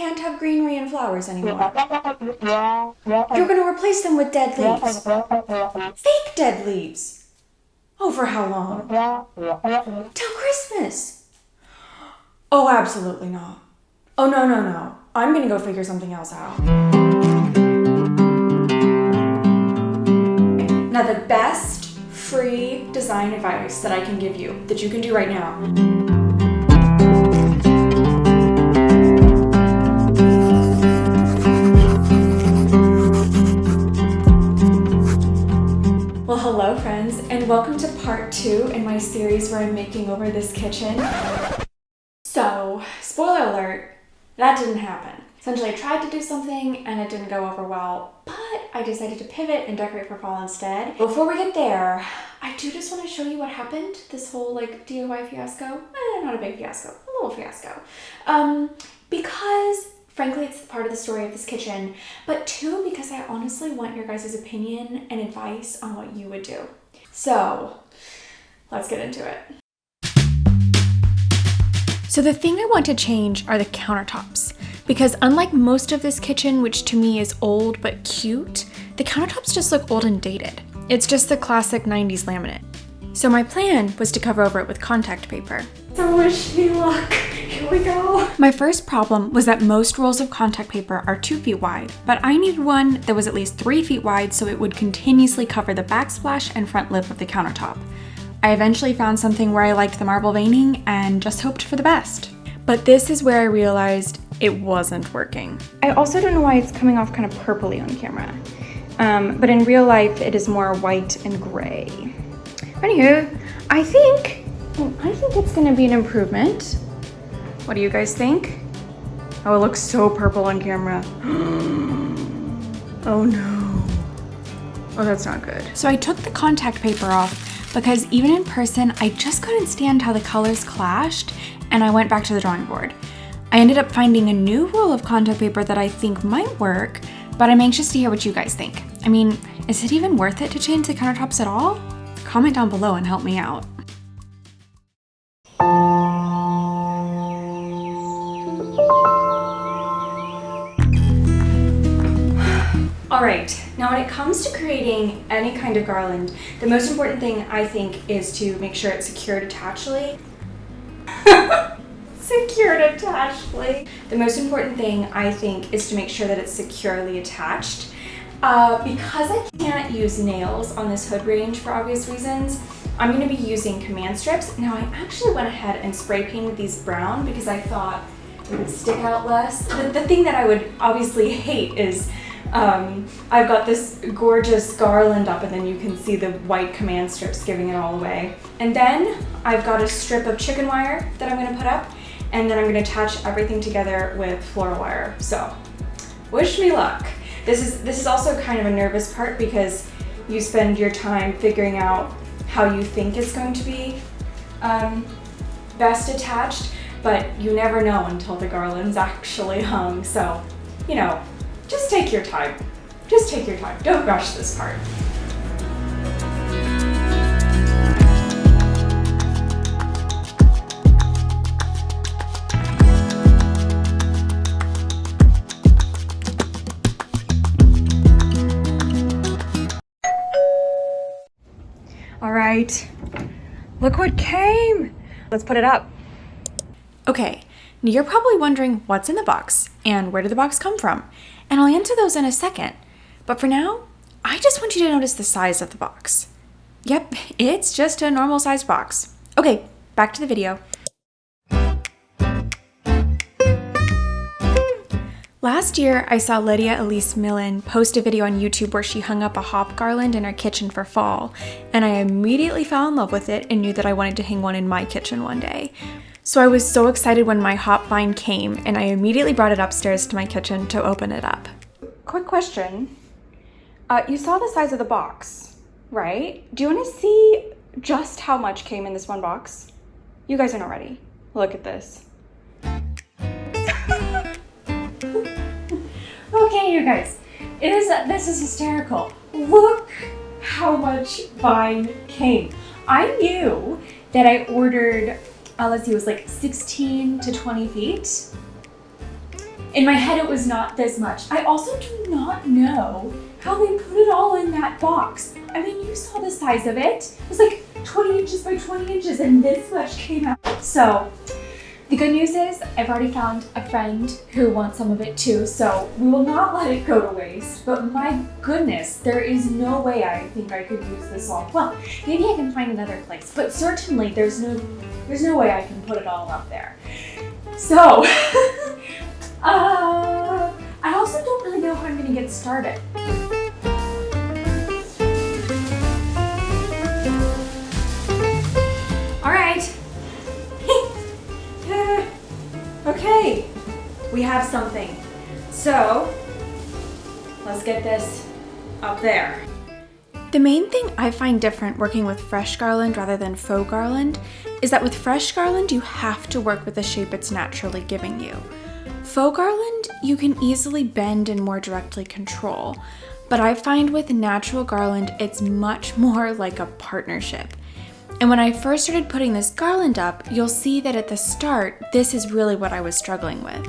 can't have greenery and flowers anymore. You're gonna replace them with dead leaves. Fake dead leaves. Oh, for how long? Till Christmas. Oh, absolutely not. Oh, no. I'm gonna go figure something else out. Now, the best free design advice that I can give you, that you can do right now. Well, hello friends, and welcome to part 2 in my series where I'm making over this kitchen. So, spoiler alert, that didn't happen. Essentially, I tried to do something and it didn't go over well, but I decided to pivot and decorate for fall instead. Before we get there, I do just want to show you what happened, this whole DIY fiasco. Not a big fiasco, a little fiasco. Because frankly, it's part of the story of this kitchen, but 2, because I honestly want your guys' opinion and advice on what you would do. So, let's get into it. So the thing I want to change are the countertops, because unlike most of this kitchen, which to me is old but cute, the countertops just look old and dated. It's just the classic 90s laminate. So my plan was to cover over it with contact paper. So wish me luck. Here we go. My first problem was that most rolls of contact paper are 2 feet wide, but I needed one that was at least 3 feet wide so it would continuously cover the backsplash and front lip of the countertop. I eventually found something where I liked the marble veining and just hoped for the best. But this is where I realized it wasn't working. I also don't know why it's coming off kind of purpley on camera. But in real life, it is more white and gray. Anywho, I think it's gonna be an improvement. What do you guys think? Oh, it looks so purple on camera. Oh no. Oh, that's not good. So I took the contact paper off because even in person, I just couldn't stand how the colors clashed, and I went back to the drawing board. I ended up finding a new roll of contact paper that I think might work, but I'm anxious to hear what you guys think. I mean, is it even worth it to change the countertops at all? Comment down below and help me out. Alright, now when it comes to creating any kind of garland, the most important thing I think is to make sure it's secured attachedly. Secured attachedly. The most important thing I think is to make sure that it's securely attached. Because I can't use nails on this hood range for obvious reasons, I'm going to be using command strips. Now I actually went ahead and spray painted these brown because I thought it would stick out less. The thing that I would obviously hate is I've got this gorgeous garland up and then you can see the white command strips giving it all away. And then I've got a strip of chicken wire that I'm going to put up, and then I'm going to attach everything together with floral wire. So wish me luck. This is also kind of a nervous part because you spend your time figuring out how you think it's going to be best attached, but you never know until the garland's actually hung. So, you know, just take your time. Just take your time. Don't rush this part. All right, look what came. Let's put it up. Okay, now you're probably wondering what's in the box and where did the box come from? And I'll answer those in a second. But for now, I just want you to notice the size of the box. Yep, it's just a normal sized box. Okay, back to the video. Last year, I saw Lydia Elise Millen post a video on YouTube where she hung up a hop garland in her kitchen for fall, and I immediately fell in love with it and knew that I wanted to hang one in my kitchen one day. So I was so excited when my hop vine came, and I immediately brought it upstairs to my kitchen to open it up. Quick question. You saw the size of the box, right? Do you want to see just how much came in this one box? You guys are not ready. Look at this. Okay, you guys, this is hysterical. Look how much vine came. I knew that I ordered, let's see, it was like 16 to 20 feet. In my head, it was not this much. I also do not know how they put it all in that box. I mean, you saw the size of it. It was like 20 inches by 20 inches and this much came out. So the good news is I've already found a friend who wants some of it too, so we will not let it go to waste. But my goodness, there is no way I think I could use this all. Well, maybe I can find another place, but certainly there's no way I can put it all up there. So, I also don't really know how I'm gonna get started. All right. Okay, we have something. So, let's get this up there. The main thing I find different working with fresh garland rather than faux garland is that with fresh garland, you have to work with the shape it's naturally giving you. Faux garland, you can easily bend and more directly control, but I find with natural garland, it's much more like a partnership. And when I first started putting this garland up, you'll see that at the start, this is really what I was struggling with.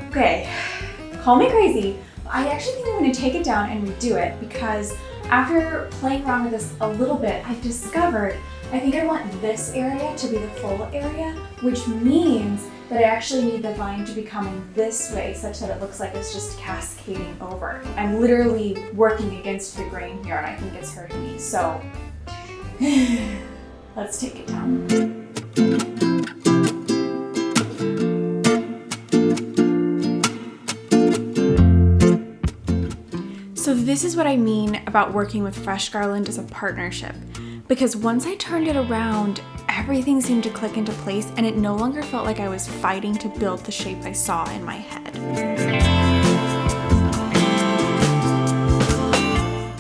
Okay, call me crazy. I actually think I'm going to take it down and redo it because after playing around with this a little bit, I've discovered I think I want this area to be the full area, which means that I actually need the vine to be coming this way such that it looks like it's just cascading over. I'm literally working against the grain here and I think it's hurting me, so let's take it down. So this is what I mean about working with fresh garland as a partnership, because once I turned it around, everything seemed to click into place and it no longer felt like I was fighting to build the shape I saw in my head.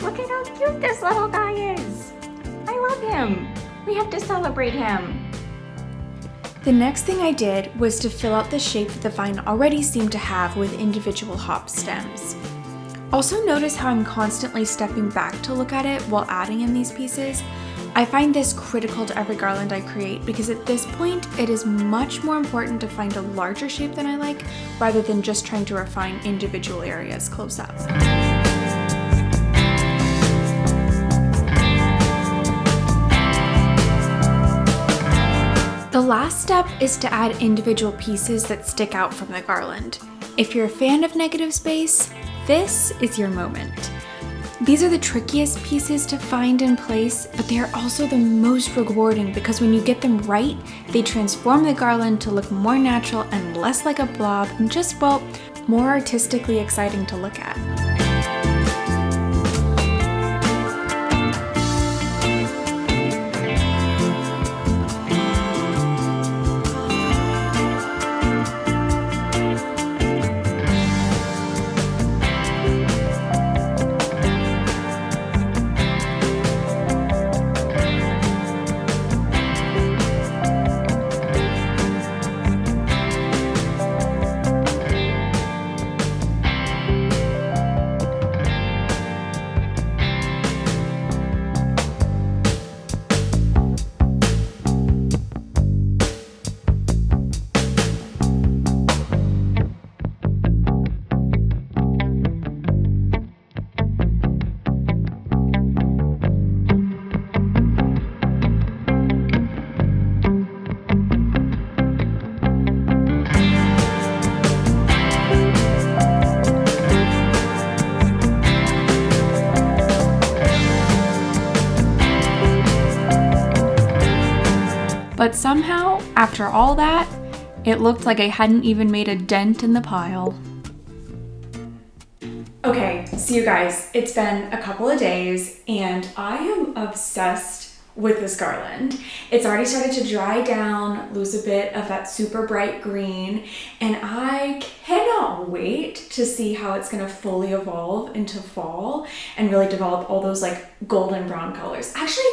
Look at how cute this little guy is. I love him. We have to celebrate him. The next thing I did was to fill out the shape that the vine already seemed to have with individual hop stems. Also notice how I'm constantly stepping back to look at it while adding in these pieces. I find this critical to every garland I create because at this point it is much more important to find a larger shape than I like rather than just trying to refine individual areas close up. The last step is to add individual pieces that stick out from the garland. If you're a fan of negative space, this is your moment. These are the trickiest pieces to find in place, but they are also the most rewarding because when you get them right, they transform the garland to look more natural and less like a blob and just, well, more artistically exciting to look at. But somehow, after all that, it looked like I hadn't even made a dent in the pile. Okay, so you guys, it's been a couple of days and I am obsessed with this garland. It's already started to dry down, lose a bit of that super bright green, and I cannot wait to see how it's gonna fully evolve into fall and really develop all those like golden brown colors. Actually,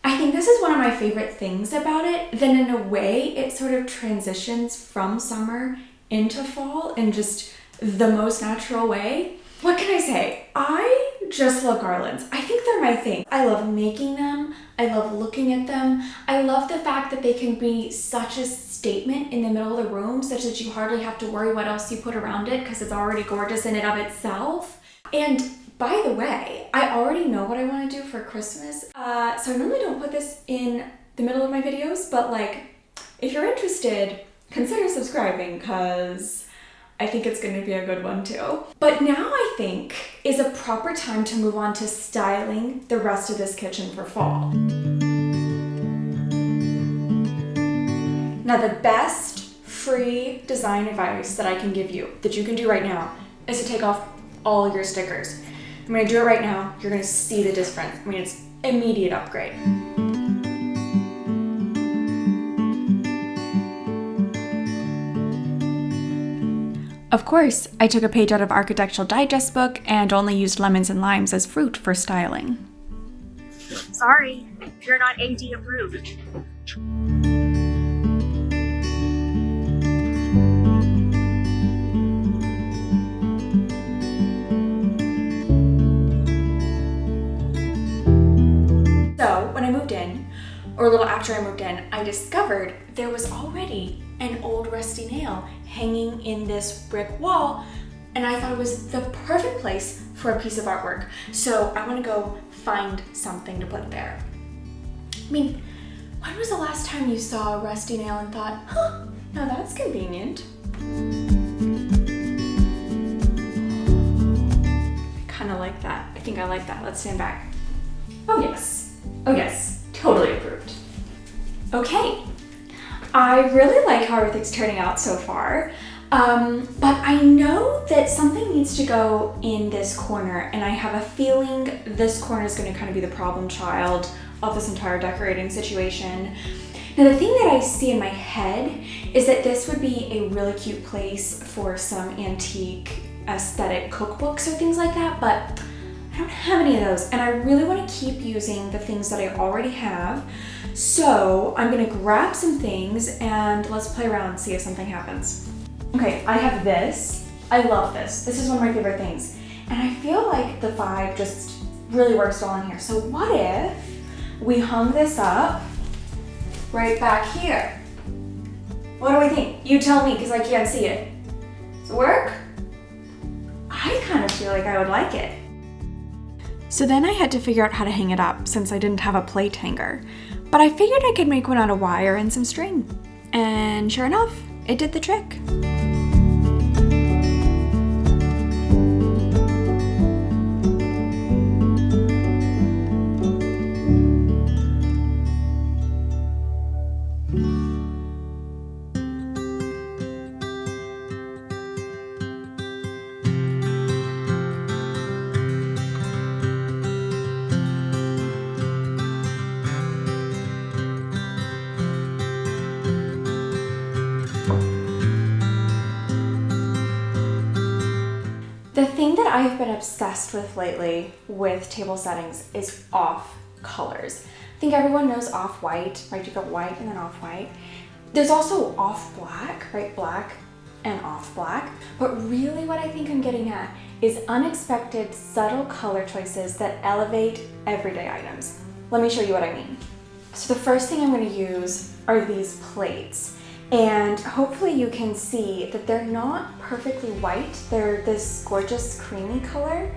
I think this is one of my favorite things about it. Then in a way, it sort of transitions from summer into fall in just the most natural way. What can I say? I just love garlands. I think they're my thing. I love making them. I love looking at them. I love the fact that they can be such a statement in the middle of the room, such that you hardly have to worry what else you put around it because it's already gorgeous in and of itself. And by the way, I already know what I want to do for Christmas. So I normally don't put this in the middle of my videos, but like, if you're interested, consider subscribing because I think it's going to be a good one too. But now I think is a proper time to move on to styling the rest of this kitchen for fall. Now the best free design advice that I can give you, that you can do right now, is to take off all your stickers. I'm going to do it right now. You're going to see the difference. I mean, it's immediate upgrade. Of course, I took a page out of Architectural Digest book and only used lemons and limes as fruit for styling. Sorry, you're not AD approved. So when I moved in, or a little after I moved in, I discovered there was already an old rusty nail hanging in this brick wall, and I thought it was the perfect place for a piece of artwork. So I want to go find something to put there. I mean, when was the last time you saw a rusty nail and thought, huh, now that's convenient? I kind of like that. I think I like that. Let's stand back. Oh yes. Oh yes. Totally approved. Okay. I really like how everything's turning out so far, but I know that something needs to go in this corner, and I have a feeling this corner is going to kind of be the problem child of this entire decorating situation. Now the thing that I see in my head is that this would be a really cute place for some antique aesthetic cookbooks or things like that, but I don't have any of those, and I really want to keep using the things that I already have. So I'm gonna grab some things and let's play around and see if something happens. Okay, I have this. I love this. This is one of my favorite things. And I feel like the vibe just really works well in here. So what if we hung this up right back here? What do I think? You tell me, because I can't see it. Does it work? I kind of feel like I would like it. So then I had to figure out how to hang it up since I didn't have a plate hanger. But I figured I could make one out of wire and some string. And sure enough, it did the trick. The thing that I've been obsessed with lately with table settings is off colors. I think everyone knows off-white, right? You've got white and then off-white. There's also off-black, right? Black and off-black. But really what I think I'm getting at is unexpected, subtle color choices that elevate everyday items. Let me show you what I mean. So the first thing I'm going to use are these plates. And hopefully you can see that they're not perfectly white. They're this gorgeous creamy color.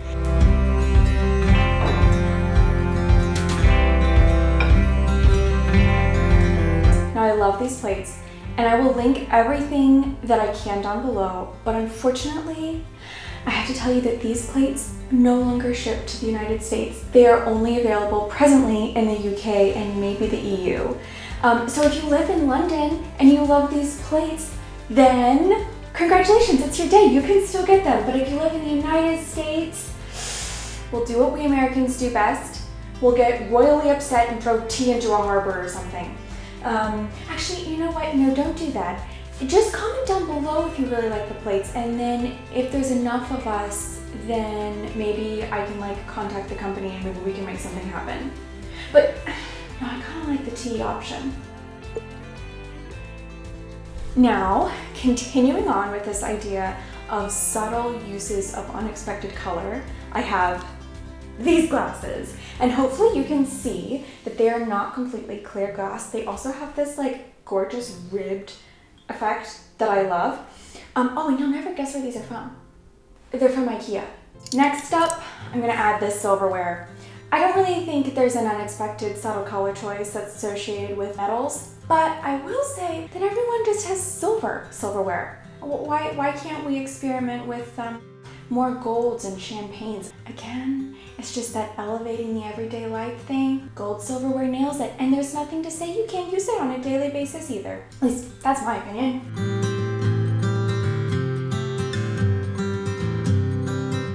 Now I love these plates, and I will link everything that I can down below, but unfortunately, I have to tell you that these plates no longer ship to the United States. They are only available presently in the UK and maybe the EU. So if you live in London and you love these plates, then congratulations, it's your day. You can still get them. But if you live in the United States, we'll do what we Americans do best. will get royally upset and throw tea into a harbor or something. Actually, you know what? No, don't do that. Just comment down below if you really like the plates, and then if there's enough of us, then maybe I can like contact the company and maybe we can make something happen. But no, I kind of like the tea option. Now, continuing on with this idea of subtle uses of unexpected color, I have these glasses, and hopefully you can see that they are not completely clear glass. They also have this like gorgeous ribbed effect that I love. Oh, and you'll never guess where these are from. They're from IKEA. Next up, I'm gonna add this silverware. I don't really think there's an unexpected subtle color choice that's associated with metals, but I will say that everyone just has silverware. Why can't we experiment with more golds and champagnes? Again, it's just that elevating the everyday life thing. Gold silverware nails it, and there's nothing to say you can't use it on a daily basis either. At least that's my opinion.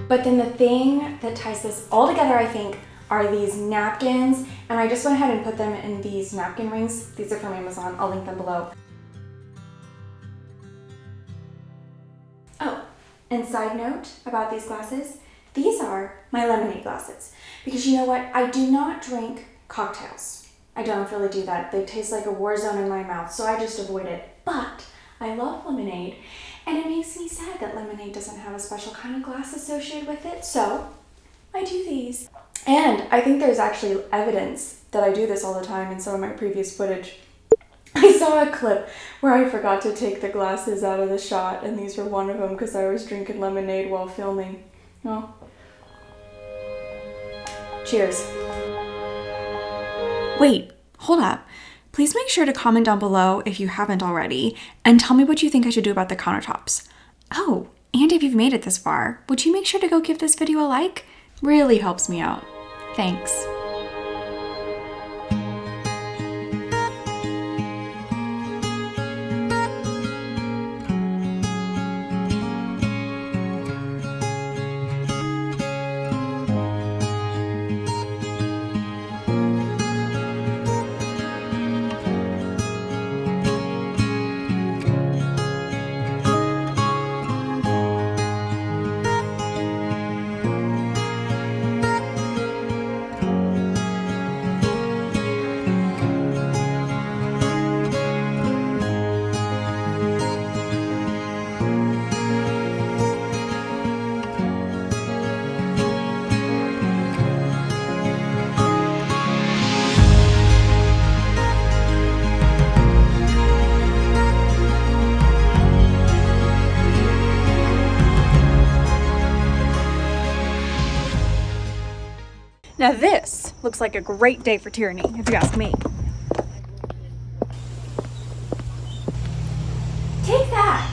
But then the thing that ties this all together, I think, are these napkins, and I just went ahead and put them in these napkin rings. These are from Amazon. I'll link them below. Oh, and side note about these glasses, these are my lemonade glasses. Because you know what? I do not drink cocktails. I don't really do that. They taste like a war zone in my mouth, so I just avoid it. But I love lemonade, and it makes me sad that lemonade doesn't have a special kind of glass associated with it, so I do these. And I think there's actually evidence that I do this all the time in some of my previous footage. I saw a clip where I forgot to take the glasses out of the shot, and these were one of them because I was drinking lemonade while filming. Oh. Cheers. Wait, hold up. Please make sure to comment down below if you haven't already, and tell me what you think I should do about the countertops. Oh, and if you've made it this far, would you make sure to go give this video a like? Really helps me out. Thanks. Now this looks like a great day for tyranny, if you ask me. Take that!